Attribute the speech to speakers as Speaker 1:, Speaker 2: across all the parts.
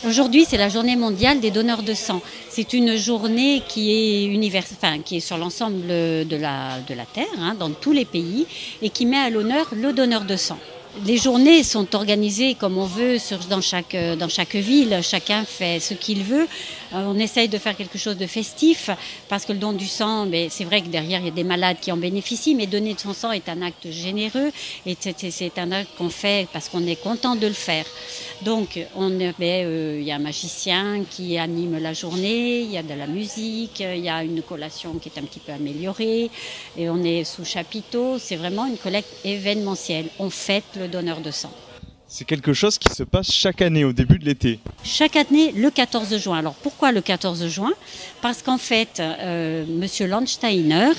Speaker 1: Aujourd'hui, c'est la journée mondiale des donneurs de sang. C'est une journée qui est qui est sur l'ensemble de la Terre, hein, dans tous les pays, et qui met à l'honneur le donneur de sang. Les journées sont organisées comme on veut dans chaque ville. Chacun fait ce qu'il veut. On essaye de faire quelque chose de festif parce que le don du sang, c'est vrai que derrière il y a des malades qui en bénéficient, mais donner de son sang est un acte généreux et c'est un acte qu'on fait parce qu'on est content de le faire. Donc il y a un magicien qui anime la journée, il y a de la musique, il y a une collation qui est un petit peu améliorée et on est sous chapiteau. C'est vraiment une collecte événementielle. On fête le donneur de sang.
Speaker 2: C'est quelque chose qui se passe chaque année au début de l'été.
Speaker 1: Chaque année, le 14 juin. Alors pourquoi le 14 juin ? Parce qu'en fait, Monsieur Landsteiner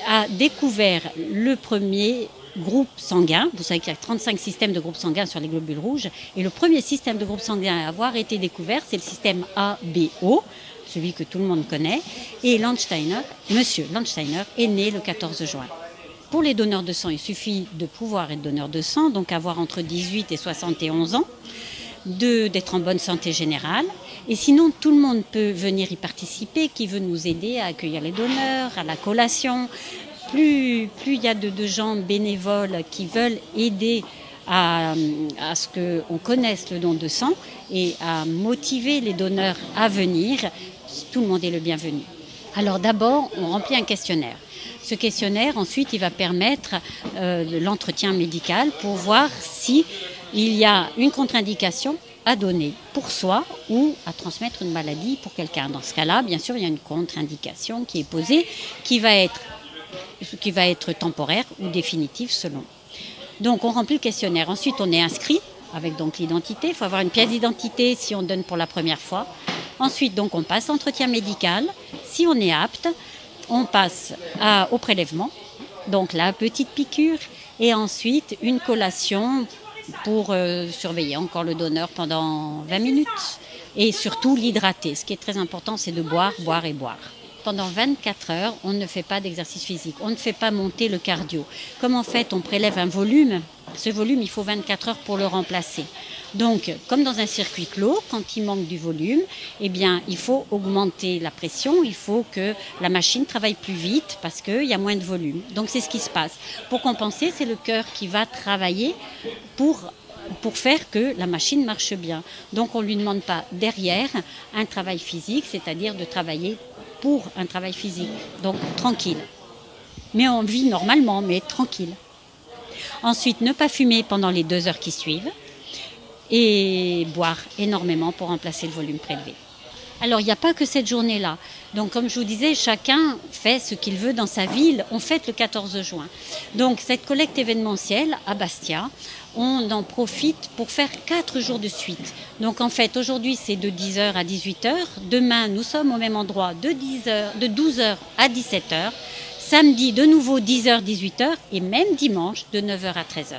Speaker 1: a découvert le premier groupe sanguin. Vous savez qu'il y a 35 systèmes de groupes sanguins sur les globules rouges. Et le premier système de groupe sanguin à avoir été découvert, c'est le système ABO, celui que tout le monde connaît. Et Monsieur Landsteiner est né le 14 juin. Pour les donneurs de sang, il suffit de pouvoir être donneur de sang, donc avoir entre 18 et 71 ans, d'être en bonne santé générale. Et sinon, tout le monde peut venir y participer, qui veut nous aider à accueillir les donneurs, à la collation. Plus il y a de gens bénévoles qui veulent aider à ce qu'on connaisse le don de sang et à motiver les donneurs à venir, tout le monde est le bienvenu. Alors d'abord, on remplit un questionnaire. Ce questionnaire, ensuite, il va permettre l'entretien médical pour voir s'il y a une contre-indication à donner pour soi ou à transmettre une maladie pour quelqu'un. Dans ce cas-là, bien sûr, il y a une contre-indication qui est posée, qui va être temporaire ou définitive selon. Donc, on remplit le questionnaire. Ensuite, on est inscrit avec donc l'identité. Il faut avoir une pièce d'identité si on donne pour la première fois. Ensuite, donc, on passe l'entretien médical. Si on est apte, on passe au prélèvement, donc la petite piqûre, et ensuite une collation pour surveiller encore le donneur pendant 20 minutes. Et surtout l'hydrater. Ce qui est très important, c'est de boire, boire et boire. Pendant 24 heures, on ne fait pas d'exercice physique, on ne fait pas monter le cardio. Comme en fait, on prélève un volume, ce volume, il faut 24 heures pour le remplacer. Donc, comme dans un circuit clos, quand il manque du volume, il faut augmenter la pression, il faut que la machine travaille plus vite parce qu'il y a moins de volume. Donc, c'est ce qui se passe. Pour compenser, c'est le cœur qui va travailler pour faire que la machine marche bien. Donc, on ne lui demande pas derrière un travail physique, c'est-à-dire de travailler pour un travail physique, donc tranquille. Mais on vit normalement, mais tranquille. Ensuite, ne pas fumer pendant les 2 heures qui suivent et boire énormément pour remplacer le volume prélevé. Alors, il n'y a pas que cette journée-là. Donc, comme je vous disais, chacun fait ce qu'il veut dans sa ville. On fête le 14 juin. Donc, cette collecte événementielle à Bastia, on en profite pour faire 4 jours de suite. Donc, en fait, aujourd'hui, c'est de 10h à 18h. Demain, nous sommes au même endroit de 12h à 17h. Samedi, de nouveau 10h, 18h. Et même dimanche, de 9h à 13h.